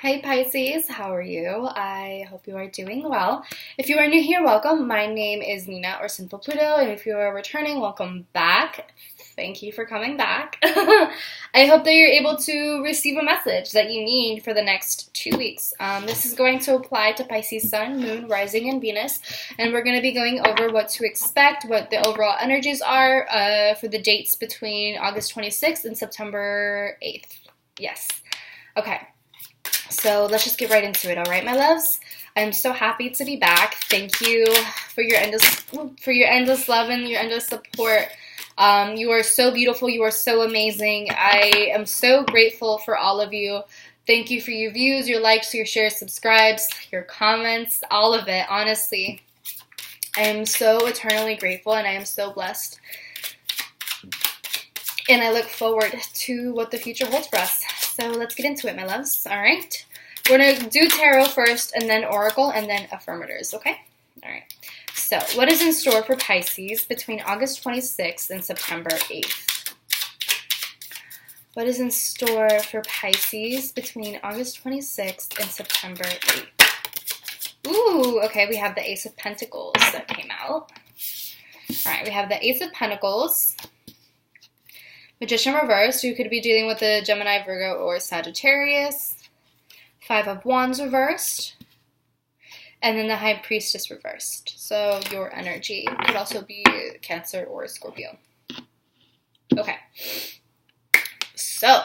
Hi Pisces, how are you? I hope you are doing well. If you are new here, welcome. My name is Nina or Sinfulpluto, and if you are returning, welcome back. Thank you for coming back. I hope that you're able to receive a message that you need for the next 2 weeks. This is going to apply to Pisces Sun, Moon, Rising, and Venus, and we're going to be going over what to expect, what the overall energies are for the dates between August 26th and September 8th. Yes. Okay. So let's just get right into it, all right, my loves? I'm so happy to be back. Thank you for your endless love and your endless support. You are so beautiful. You are so amazing. I am so grateful for all of you. Thank you for your views, your likes, your shares, subscribes, your comments, all of it, honestly. I am so eternally grateful, and I am so blessed. And I look forward to what the future holds for us. So let's get into it, my loves. All right. We're going to do tarot first, and then oracle, and then affirmators, okay? All right. So what is in store for Pisces between August 26th and September 8th? What is in store for Pisces between August 26th and September 8th? Ooh, okay, we have the Ace of Pentacles that came out. All right, we have the Ace of Pentacles. Magician reversed. You could be dealing with a Gemini, Virgo, or Sagittarius. Five of Wands reversed. And then the High Priestess reversed. So your energy could also be Cancer or Scorpio. Okay. So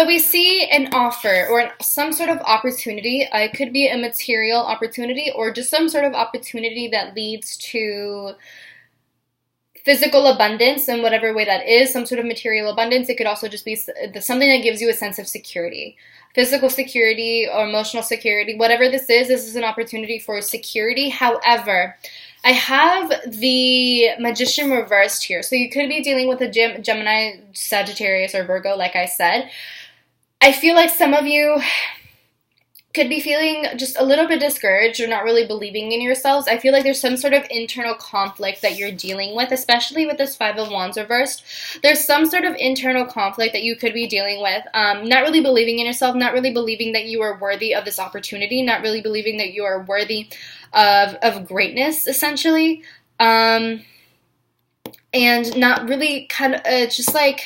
we see an offer or some sort of opportunity. It could be a material opportunity or just some sort of opportunity that leads to physical abundance in whatever way that is, some sort of material abundance. It could also just be something that gives you a sense of security, physical security or emotional security. Whatever this is an opportunity for security. However, I have the Magician reversed here. So you could be dealing with a Gemini, Sagittarius, or Virgo, like I said. I feel like some of you could be feeling just a little bit discouraged or not really believing in yourselves. I feel like there's some sort of internal conflict that you're dealing with, especially with this Five of Wands reversed. There's some sort of internal conflict that you could be dealing with. Not really believing in yourself, not really believing that you are worthy of this opportunity, not really believing that you are worthy of greatness, essentially. And not really kind of just like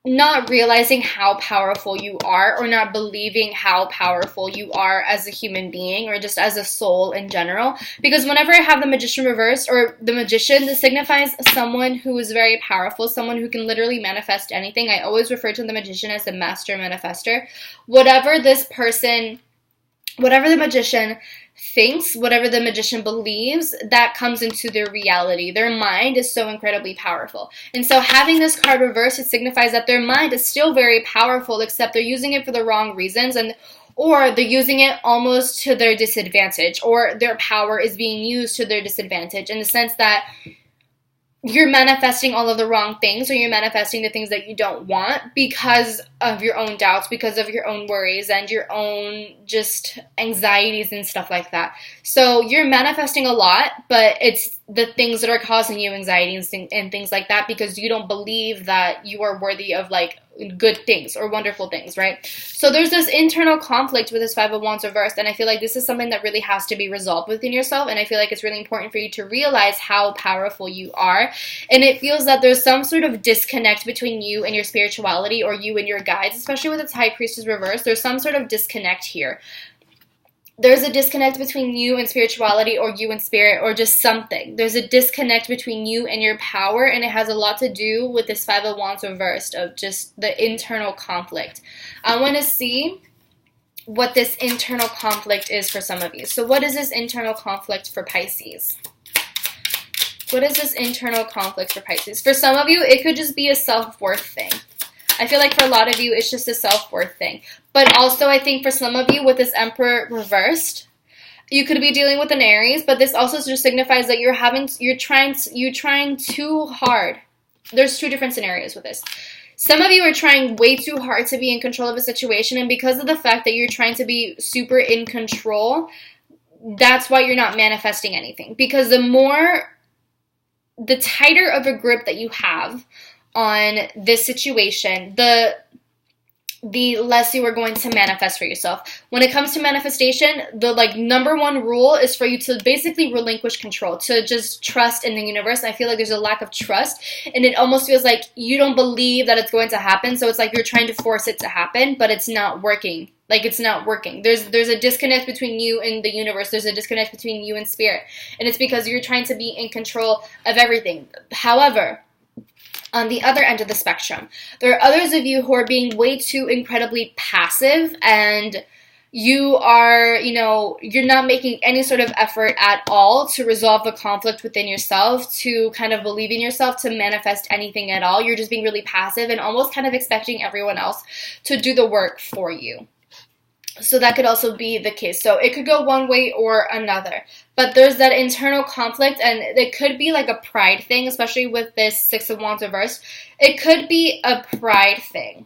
not realizing how powerful you are or not believing how powerful you are as a human being or just as a soul in general. Because whenever I have the Magician reversed or the Magician, this signifies someone who is very powerful, someone who can literally manifest anything. I always refer to the Magician as the master manifester. Whatever the Magician thinks, whatever the Magician believes, that comes into their reality. Their mind is so incredibly powerful. And so having this card reversed, it signifies that their mind is still very powerful, except they're using it for the wrong reasons, or they're using it almost to their disadvantage, or their power is being used to their disadvantage in the sense that you're manifesting all of the wrong things, or you're manifesting the things that you don't want because of your own doubts, because of your own worries and your own just anxieties and stuff like that. So you're manifesting a lot, but it's the things that are causing you anxiety and things like that because you don't believe that you are worthy of like good things or wonderful things, right? So there's this internal conflict with this Five of Wands reversed, and I feel like this is something that really has to be resolved within yourself, and I feel like it's really important for you to realize how powerful you are. And it feels that there's some sort of disconnect between you and your spirituality or you and your guides, especially with its High Priestess reversed. There's some sort of disconnect here. There's a disconnect between you and spirituality or you and spirit or just something. There's a disconnect between you and your power, and it has a lot to do with this Five of Wands reversed of just the internal conflict. I want to see what this internal conflict is for some of you. So what is this internal conflict for Pisces? What is this internal conflict for Pisces? For some of you, it could just be a self-worth thing. I feel like for a lot of you, it's just a self-worth thing. But also, I think for some of you, with this Emperor reversed, you could be dealing with an Aries, but this also just signifies that you're trying too hard. There's two different scenarios with this. Some of you are trying way too hard to be in control of a situation, and because of the fact that you're trying to be super in control, that's why you're not manifesting anything. Because the tighter of a grip that you have on this situation, the less you are going to manifest for yourself. When it comes to manifestation, the number one rule is for you to basically relinquish control, to just trust in the universe. I feel like there's a lack of trust, and it almost feels like you don't believe that it's going to happen, so it's like you're trying to force it to happen, but it's not working. It's not working. There's a disconnect between you and the universe. There's a disconnect between you and spirit, and it's because you're trying to be in control of everything. However, on the other end of the spectrum, there are others of you who are being way too incredibly passive, and you are, you're not making any sort of effort at all to resolve the conflict within yourself, to kind of believe in yourself, to manifest anything at all. You're just being really passive and almost kind of expecting everyone else to do the work for you. So that could also be the case. So it could go one way or another. But there's that internal conflict, and it could be like a pride thing, especially with this Six of Wands reversed. It could be a pride thing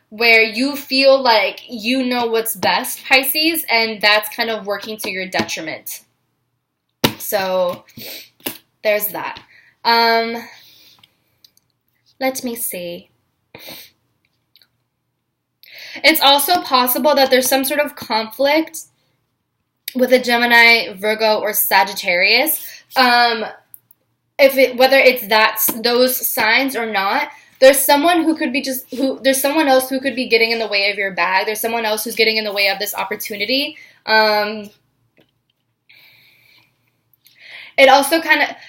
where you feel like you know what's best, Pisces, and that's kind of working to your detriment. So there's that. Let me see. It's also possible that there's some sort of conflict with a Gemini, Virgo, or Sagittarius. Whether it's those signs or not, there's someone who could be there's someone else who could be getting in the way of your bag. There's someone else who's getting in the way of this opportunity. It also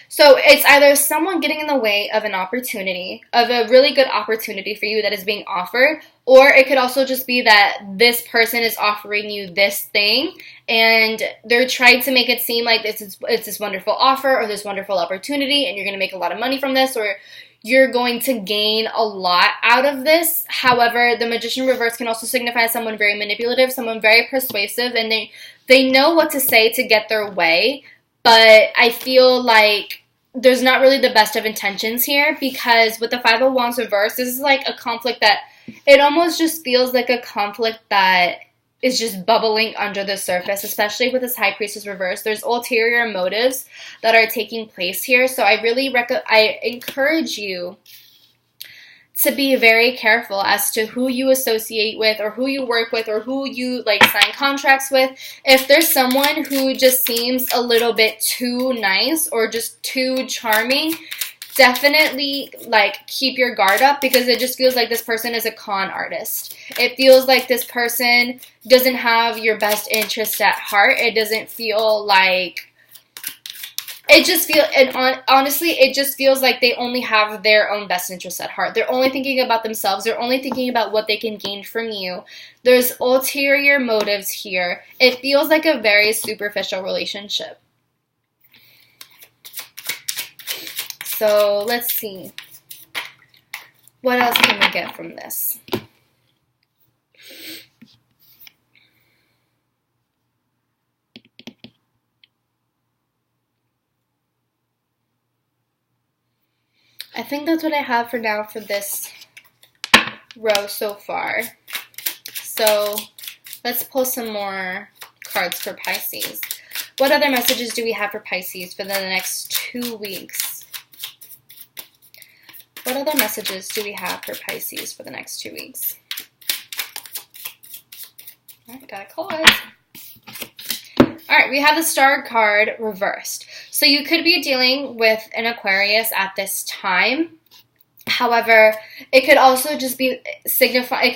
so it's either someone getting in the way of an opportunity, of a really good opportunity for you that is being offered, or it could also just be that this person is offering you this thing, and they're trying to make it seem like it's this wonderful offer or this wonderful opportunity, and you're going to make a lot of money from this, or you're going to gain a lot out of this. However, the Magician reverse can also signify someone very manipulative, someone very persuasive, and they know what to say to get their way. But I feel like there's not really the best of intentions here, because with the Five of Wands reverse, this is like a conflict that it almost just feels like a conflict that is just bubbling under the surface, especially with this High Priestess reverse. There's ulterior motives that are taking place here. So I really I encourage you to be very careful as to who you associate with, or who you work with, or who you sign contracts with. If there's someone who just seems a little bit too nice or just too charming, definitely keep your guard up, because it just feels like this person is a con artist. It feels like this person doesn't have your best interest at heart. It doesn't feel like honestly, it just feels like they only have their own best interests at heart. They're only thinking about themselves. They're only thinking about what they can gain from you. There's ulterior motives here. It feels like a very superficial relationship. So let's see. What else can we get from this? I think that's what I have for now for this row so far. So let's pull some more cards for Pisces. What other messages do we have for Pisces for the next 2 weeks? What other messages do we have for Pisces for the next 2 weeks? Alright, got a card. Alright, we have the Star card reversed. So you could be dealing with an Aquarius at this time. However, it could also just signify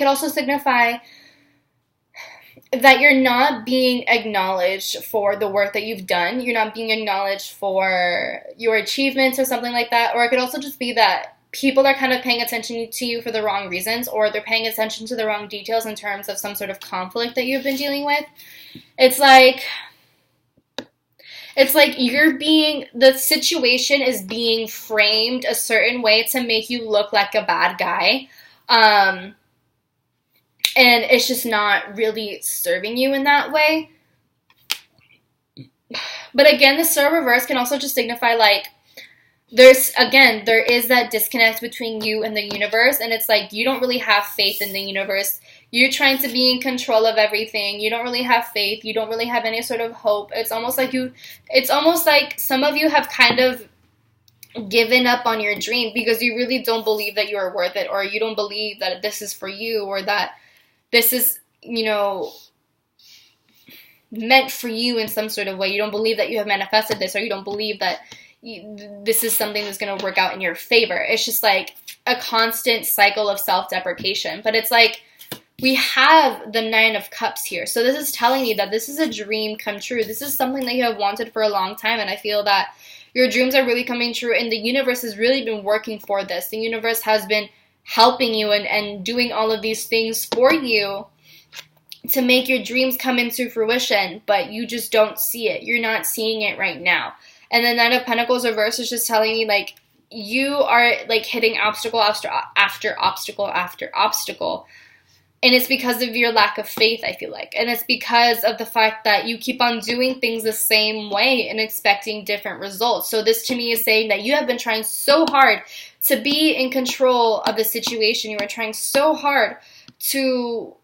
that you're not being acknowledged for the work that you've done. You're not being acknowledged for your achievements or something like that. Or it could also just be that people are kind of paying attention to you for the wrong reasons, or they're paying attention to the wrong details in terms of some sort of conflict that you've been dealing with. It's like the situation is being framed a certain way to make you look like a bad guy. And it's just not really serving you in that way. But again, the Star reverse can also just signify there is that disconnect between you and the universe, and it's like you don't really have faith in the universe. You're trying to be in control of everything. You don't really have faith. You don't really have any sort of hope. It's almost like some of you have kind of given up on your dream because you really don't believe that you are worth it, or you don't believe that this is for you, or that this is, meant for you in some sort of way. You don't believe that you have manifested this, or you don't believe that this is something that's going to work out in your favor. It's just like a constant cycle of self-deprecation. But it's like we have the Nine of Cups here. So this is telling you that this is a dream come true. This is something that you have wanted for a long time. And I feel that your dreams are really coming true. And the universe has really been working for this. The universe has been helping you and doing all of these things for you to make your dreams come into fruition. But you just don't see it. You're not seeing it right now. And the Nine of Pentacles reverse is just telling me, like, you are, like, hitting obstacle after obstacle after obstacle. And it's because of your lack of faith, I feel like. And it's because of the fact that you keep on doing things the same way and expecting different results. So this, to me, is saying that you have been trying so hard to be in control of the situation. You are trying so hard to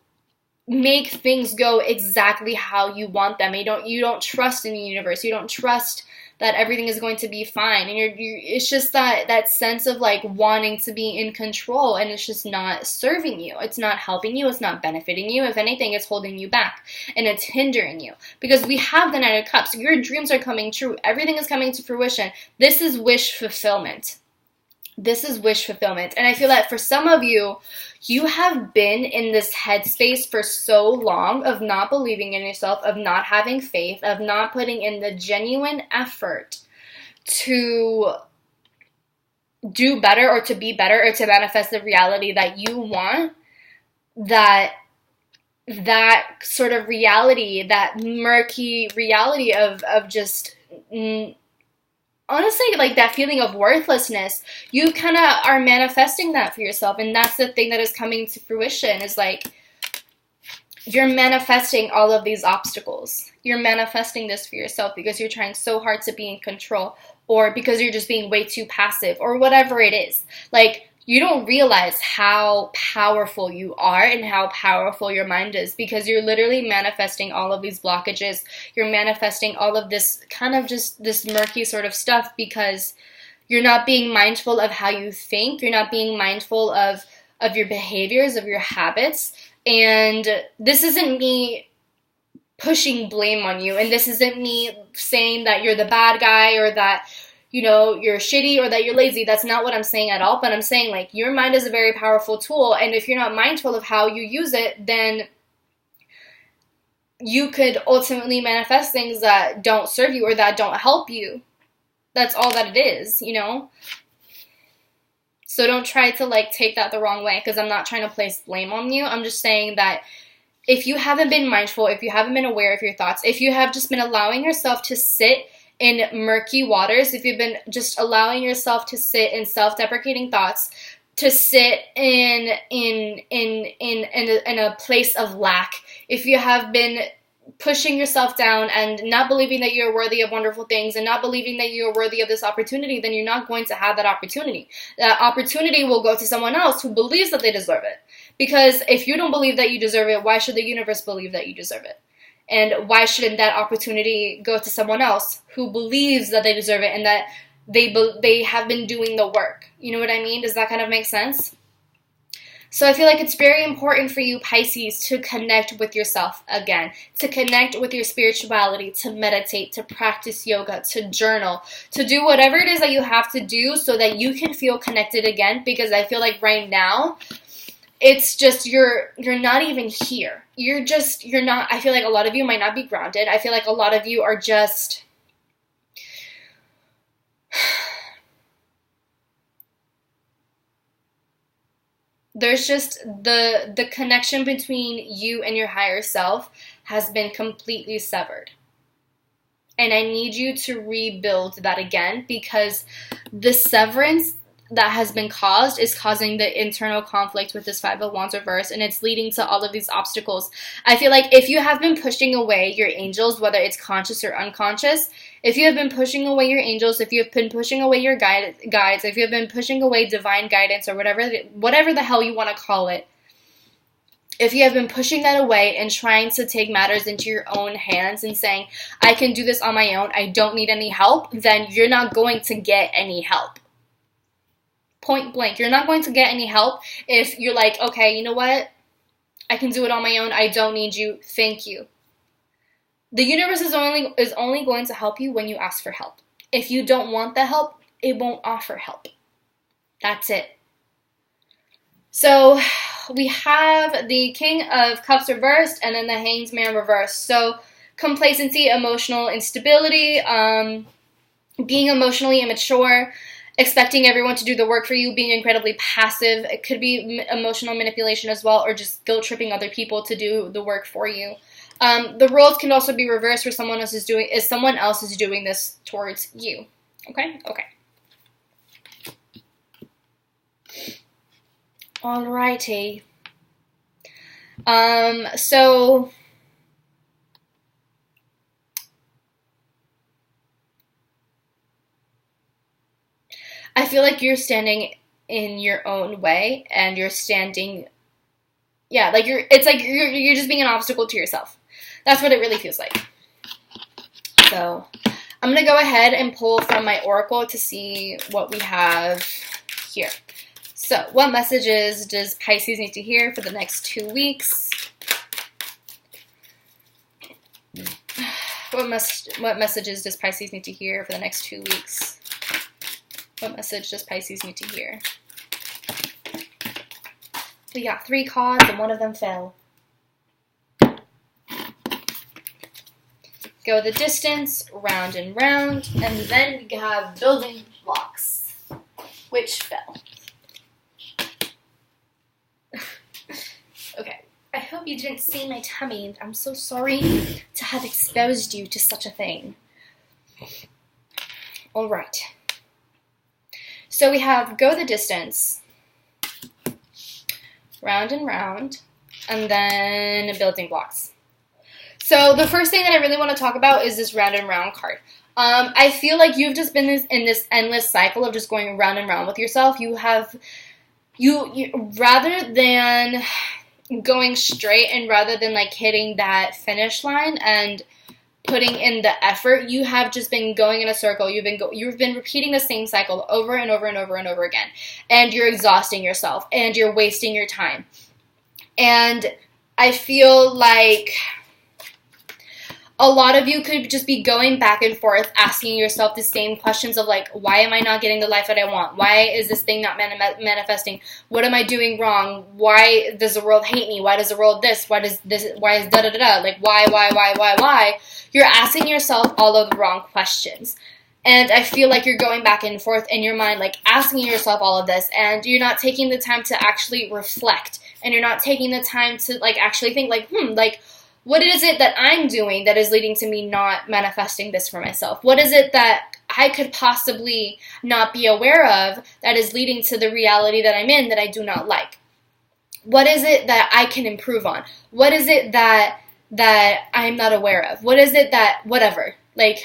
make things go exactly how you want them. You don't trust in the universe. You don't trust that everything is going to be fine. And it's just that sense of, like, wanting to be in control, and it's just not serving you. It's not helping you. It's not benefiting you. If anything, it's holding you back, and it's hindering you. Because we have the Nine of Cups. Your dreams are coming true. Everything is coming to fruition. This is wish fulfillment. This is wish fulfillment. And I feel that for some of you, you have been in this headspace for so long of not believing in yourself, of not having faith, of not putting in the genuine effort to do better, or to be better, or to manifest the reality that you want, that sort of reality, that murky reality of just honestly, like, that feeling of worthlessness, you kind of are manifesting that for yourself. And that's the thing that is coming to fruition, is like, you're manifesting all of these obstacles. You're manifesting this for yourself because you're trying so hard to be in control, or because you're just being way too passive, or whatever it is. Like, you don't realize how powerful you are and how powerful your mind is, because you're literally manifesting all of these blockages. You're manifesting all of this kind of just this murky sort of stuff because you're not being mindful of how you think. You're not being mindful of your behaviors, of your habits. And this isn't me pushing blame on you, and this isn't me saying that you're the bad guy, or that you're shitty, or that you're lazy. That's not what I'm saying at all. But I'm saying, like, your mind is a very powerful tool. And if you're not mindful of how you use it, then you could ultimately manifest things that don't serve you, or that don't help you. That's all that it is, So don't try to, like, take that the wrong way, because I'm not trying to place blame on you. I'm just saying that if you haven't been mindful, if you haven't been aware of your thoughts, if you have just been allowing yourself to sit in murky waters, if you've been just allowing yourself to sit in self-deprecating thoughts, to sit in a place of lack, if you have been pushing yourself down and not believing that you're worthy of wonderful things, and not believing that you're worthy of this opportunity, then you're not going to have that opportunity. That opportunity will go to someone else who believes that they deserve it. Because if you don't believe that you deserve it, why should the universe believe that you deserve it? And why shouldn't that opportunity go to someone else who believes that they deserve it, and that they have been doing the work? You know what I mean? Does that kind of make sense? So I feel like it's very important for you, Pisces, to connect with yourself again, to connect with your spirituality, to meditate, to practice yoga, to journal, to do whatever it is that you have to do so that you can feel connected again. Because I feel like right now, it's just you're not even here. You're not, I feel like a lot of you might not be grounded. I feel like a lot of you are just, there's just the connection between you and your higher self has been completely severed. And I need you to rebuild that again, because the severance that has been caused is causing the internal conflict with this Five of Wands reverse, and it's leading to all of these obstacles. I feel like if you have been pushing away your angels, whether it's conscious or unconscious, if you have been pushing away your angels, if you have been pushing away your guides, if you have been pushing away divine guidance, or whatever the hell you want to call it, if you have been pushing that away and trying to take matters into your own hands and saying, I can do this on my own, I don't need any help, then you're not going to get any help. Point blank. You're not going to get any help if you're like, okay, you know what? I can do it on my own. I don't need you. Thank you. The universe is only going to help you when you ask for help. If you don't want the help, it won't offer help. That's it. So we have the King of Cups reversed and then the Hanged Man reversed. So complacency, emotional instability, being emotionally immature, expecting everyone to do the work for you, being incredibly passive. It could be emotional manipulation as well, or just guilt-tripping other people to do the work for you. The roles can also be reversed where someone else is doing this towards you. Okay? Okay. Alrighty. So I feel like you're standing in your own way, and you're standing, yeah, like you're just being an obstacle to yourself. That's what it really feels like. So I'm going to go ahead and pull from my oracle to see what we have here. So what messages does Pisces need to hear for the next 2 weeks? What messages does Pisces need to hear for the next 2 weeks? What message does Pisces need to hear? We got 3 cards and one of them fell. Go the distance, round and round, and then we have building blocks, which fell. Okay, I hope you didn't see my tummy. I'm so sorry to have exposed you to such a thing. All right. So we have go the distance, round and round, and then building blocks. So the first thing that I really want to talk about is this round and round card. I feel like you've just been in this endless cycle of just going round and round with yourself. You rather than going straight and rather than like hitting that finish line and putting in the effort, you have just been going in a circle. You've been repeating the same cycle over and over and over and over again. And you're exhausting yourself and you're wasting your time. And I feel like a lot of you could just be going back and forth asking yourself the same questions of like, why am I not getting the life that I want? Why is this thing not manifesting? What am I doing wrong? Why does the world hate me? Why does the world this? Why is da-da-da-da? Like, why? You're asking yourself all of the wrong questions. And I feel like you're going back and forth in your mind, like asking yourself all of this, and you're not taking the time to actually reflect. And you're not taking the time to like actually think like, what is it that I'm doing that is leading to me not manifesting this for myself? What is it that I could possibly not be aware of that is leading to the reality that I'm in that I do not like? What is it that I can improve on? What is it that I'm not aware of? What is it that, whatever, like,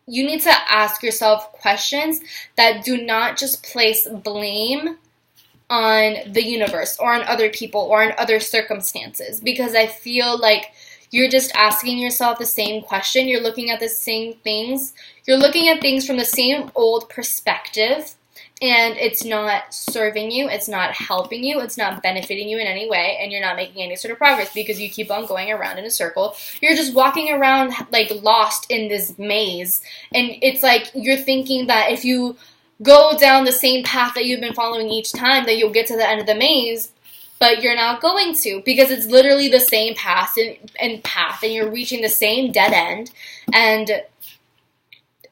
you need to ask yourself questions that do not just place blame on the universe or on other people or on other circumstances, because I feel like you're just asking yourself the same question. You're looking at the same things. You're looking at things from the same old perspective, and it's not serving you. It's not helping you. It's not benefiting you in any way, and you're not making any sort of progress because you keep on going around in a circle. You're just walking around like lost in this maze, and it's like you're thinking that if you go down the same path that you've been following each time, that you'll get to the end of the maze, but you're not going to, because it's literally the same path and you're reaching the same dead end, and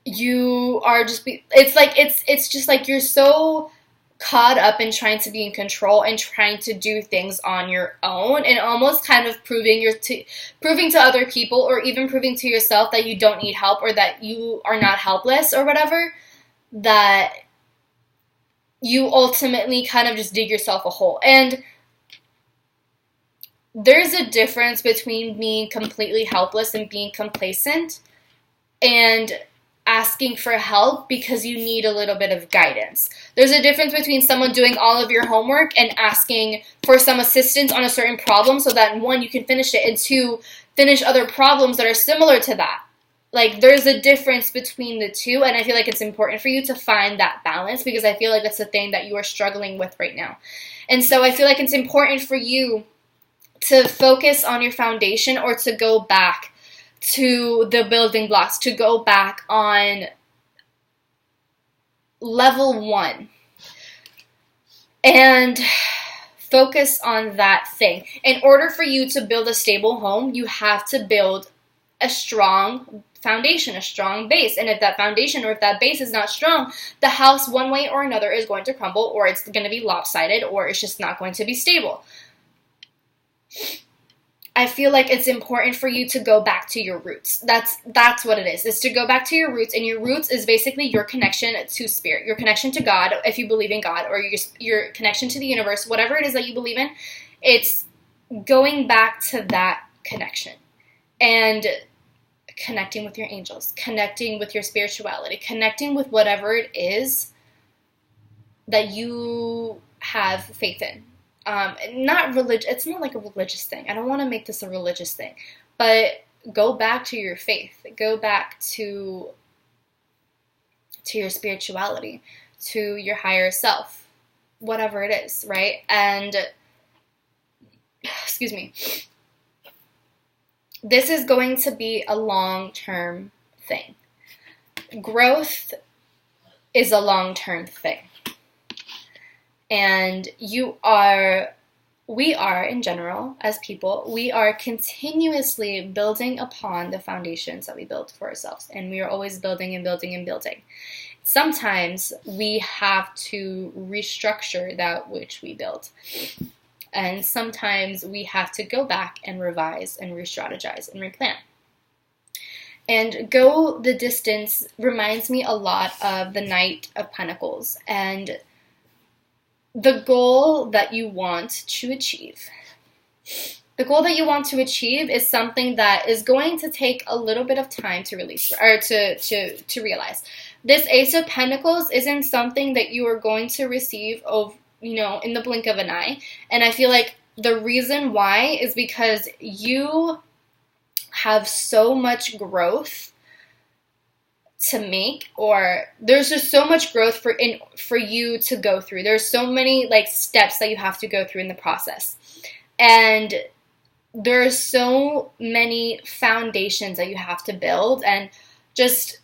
you are just it's just like you're so caught up in trying to be in control and trying to do things on your own, and almost kind of proving to other people, or even proving to yourself that you don't need help, or that you are not helpless or whatever, that you ultimately kind of just dig yourself a hole. And there's a difference between being completely helpless and being complacent and asking for help because you need a little bit of guidance. There's a difference between someone doing all of your homework and asking for some assistance on a certain problem so that, one, you can finish it, and two, finish other problems that are similar to that. like, there's a difference between the two, and I feel like it's important for you to find that balance, because I feel like that's the thing that you are struggling with right now. And so I feel like it's important for you to focus on your foundation, or to go back to the building blocks, to go back on level 1 and focus on that thing. In order for you to build a stable home, you have to build a strong foundation, a strong base. And if that foundation, or if that base is not strong, the house, one way or another, is going to crumble, or it's going to be lopsided, or it's just not going to be stable. I feel like it's important for you to go back to your roots. That's what it is. It's to go back to your roots, and your roots is basically your connection to spirit, your connection to God, if you believe in God, or your connection to the universe, whatever it is that you believe in. It's going back to that connection and connecting with your angels, connecting with your spirituality, connecting with whatever it is that you have faith in. Not religious. It's not like a religious thing. I don't want to make this a religious thing, but go back to your faith. Go back to your spirituality, to your higher self, whatever it is, right? And excuse me. This is going to be a long-term thing. Growth is a long-term thing. And we are, in general, as people, we are continuously building upon the foundations that we built for ourselves. And we are always building and building and building. Sometimes we have to restructure that which we built. And sometimes we have to go back and revise and re-strategize and replan. And go the distance reminds me a lot of the Knight of Pentacles and the goal that you want to achieve. The goal that you want to achieve is something that is going to take a little bit of time to release, or to realize. This Ace of Pentacles isn't something that you are going to receive in the blink of an eye. And I feel like the reason why is because you have so much growth to make, or there's just so much growth for you to go through. There's so many steps that you have to go through in the process. And there's so many foundations that you have to build, and just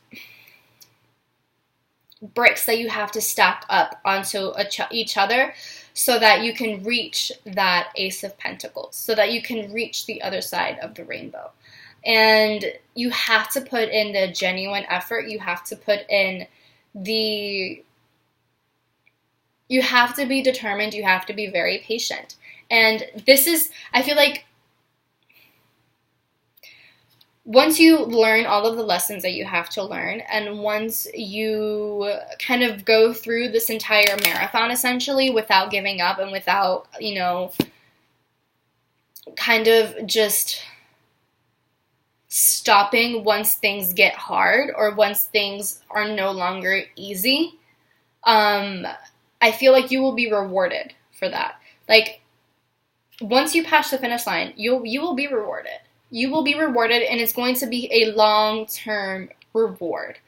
bricks that you have to stack up onto each other so that you can reach that Ace of Pentacles, so that you can reach the other side of the rainbow. And you have to put in the genuine effort. You have to put in you have to be determined. You have to be very patient. And I feel like once you learn all of the lessons that you have to learn, and once you kind of go through this entire marathon essentially without giving up, and without, kind of just stopping once things get hard, or once things are no longer easy, I feel like you will be rewarded for that. Once you pass the finish line, you will be rewarded. You will be rewarded, and it's going to be a long-term reward.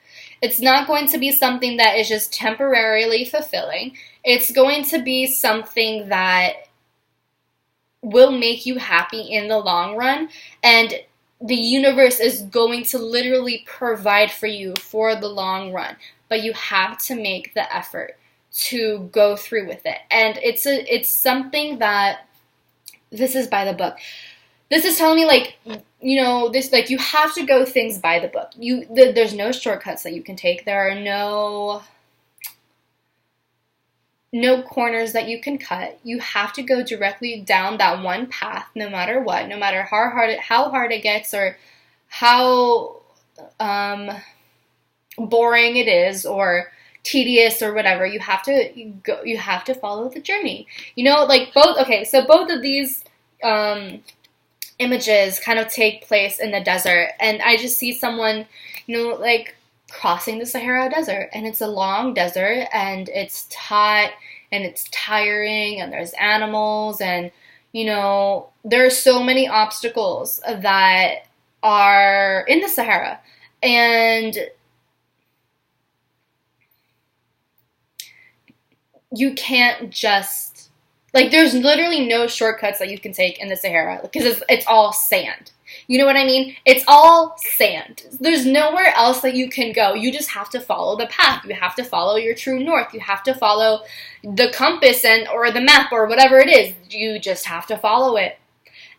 It's not going to be something that is just temporarily fulfilling. It's going to be something that will make you happy in the long run, and the universe is going to literally provide for you for the long run. But you have to make the effort to go through with it. And it's something that, this is by the book. This is telling me, you have to go things by the book. There's no shortcuts that you can take. There are no corners that you can cut. You have to go directly down that one path, no matter what, no matter how hard it gets, or how boring it is, or tedious, or whatever. You have to follow the journey. Both of these images kind of take place in the desert, and I just see someone, crossing the Sahara Desert, and it's a long desert, and it's hot, and it's tiring, and there's animals, and there are so many obstacles that are in the Sahara, And you can't just, like, there's literally no shortcuts that you can take in the Sahara because it's all sand. You know what I mean? It's all sand. There's nowhere else that you can go. You just have to follow the path. You have to follow your true north. You have to follow the compass or the map or whatever it is. You just have to follow it.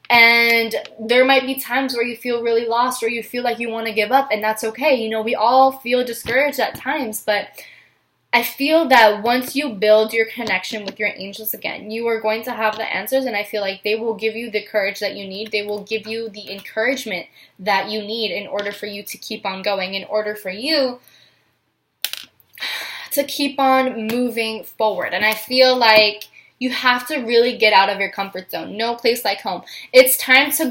And there might be times where you feel really lost or you feel like you want to give up, and that's okay. You know, we all feel discouraged at times, but I feel that once you build your connection with your angels again, you are going to have the answers, and I feel like they will give you the courage that you need. They will give you the encouragement that you need in order for you to keep on going, in order for you to keep on moving forward. And I feel like you have to really get out of your comfort zone. No place like home. It's time to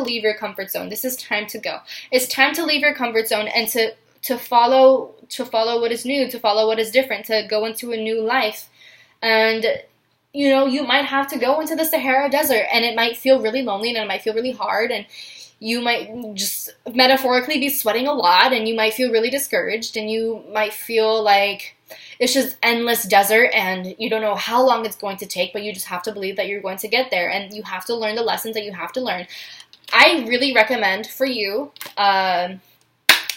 leave your comfort zone. This is time to go. It's time to leave your comfort zone and to follow what is new, to follow what is different, to go into a new life. And, you know, you might have to go into the Sahara Desert, and it might feel really lonely, and it might feel really hard, and you might just metaphorically be sweating a lot, and you might feel really discouraged, and you might feel like it's just endless desert, and you don't know how long it's going to take, but you just have to believe that you're going to get there, and you have to learn the lessons that you have to learn. I really recommend for you,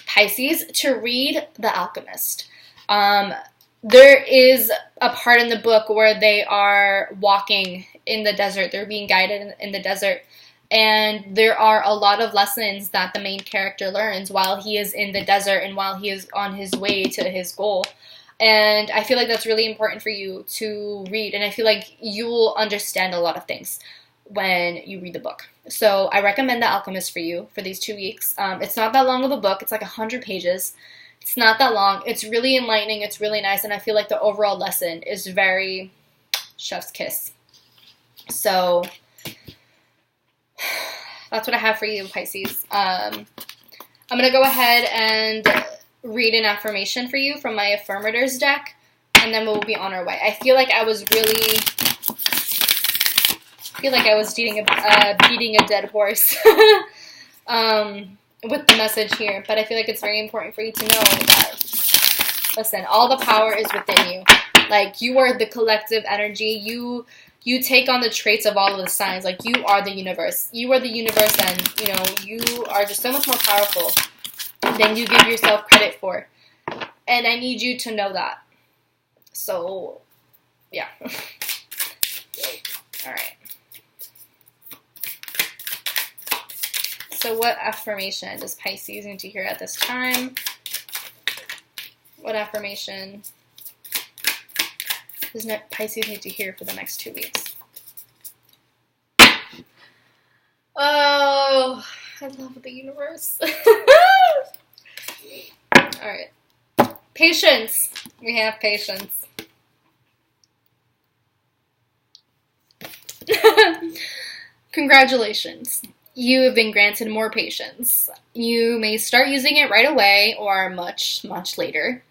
Pisces, to read The Alchemist. There is a part in the book where they are walking in the desert. They're being guided in the desert. And there are a lot of lessons that the main character learns while he is in the desert and while he is on his way to his goal. And I feel like that's really important for you to read. And I feel like you will understand a lot of things when you read the book. So I recommend The Alchemist for you for these 2 weeks. It's not that long of a book. It's like 100 pages. It's not that long. It's really enlightening. It's really nice. And I feel like the overall lesson is very chef's kiss. So that's what I have for you, Pisces. I'm going to go ahead and read an affirmation for you from my Affirmators deck, and then we'll be on our way. I feel like I was beating a dead horse with the message here, but I feel like it's very important for you to know that, listen, all the power is within you. Like, you are the collective energy. You take on the traits of all of the signs. Like, you are the universe. You are the universe, and, you know, you are just so much more powerful than you give yourself credit for. And I need you to know that. So, yeah. All right. So what affirmation does Pisces need to hear at this time? What affirmation does Pisces need to hear for the next 2 weeks? Oh, I love the universe. All right. Patience. We have patience. Congratulations. You have been granted more patience. You may start using it right away or much, much later.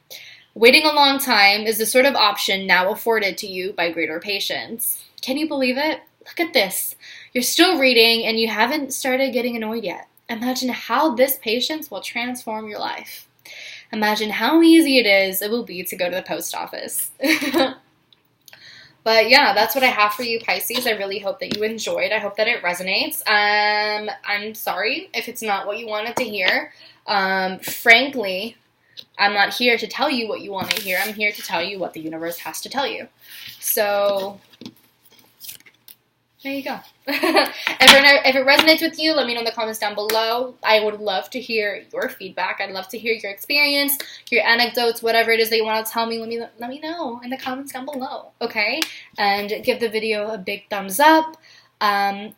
Waiting a long time is the sort of option now afforded to you by greater patience. Can you believe it? Look at this. You're still reading and you haven't started getting annoyed yet. Imagine how this patience will transform your life. Imagine how easy it will be to go to the post office. But yeah, that's what I have for you, Pisces. I really hope that you enjoyed. I hope that it resonates. I'm sorry if it's not what you wanted to hear. Frankly, I'm not here to tell you what you want to hear. I'm here to tell you what the universe has to tell you. So, there you go. If it resonates with you, let me know in the comments down below. I would love to hear your feedback. I'd love to hear your experience, your anecdotes, whatever it is that you want to tell me. Let me know in the comments down below, okay? And give the video a big thumbs up.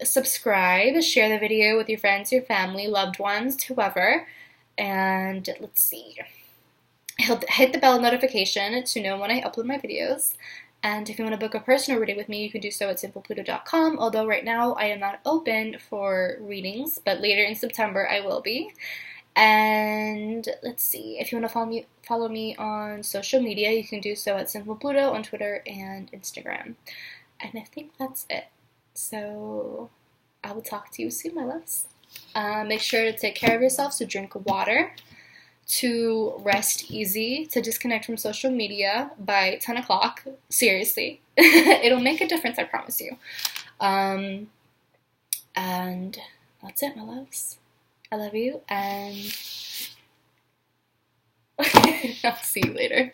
Subscribe, share the video with your friends, your family, loved ones, whoever. And let's see. Hit the bell notification to know when I upload my videos. And if you want to book a personal reading with me, you can do so at Sinfulpluto.com. Although right now I am not open for readings, but later in September I will be. And let's see, if you want to follow me on social media, you can do so at Sinfulpluto on Twitter and Instagram. And I think that's it. So I will talk to you soon, my loves. Make sure to take care of yourself, so drink water, to rest easy, to disconnect from social media by 10 o'clock. Seriously. It'll make a difference, I promise you. And that's it, my loves. I love you, and I'll see you later.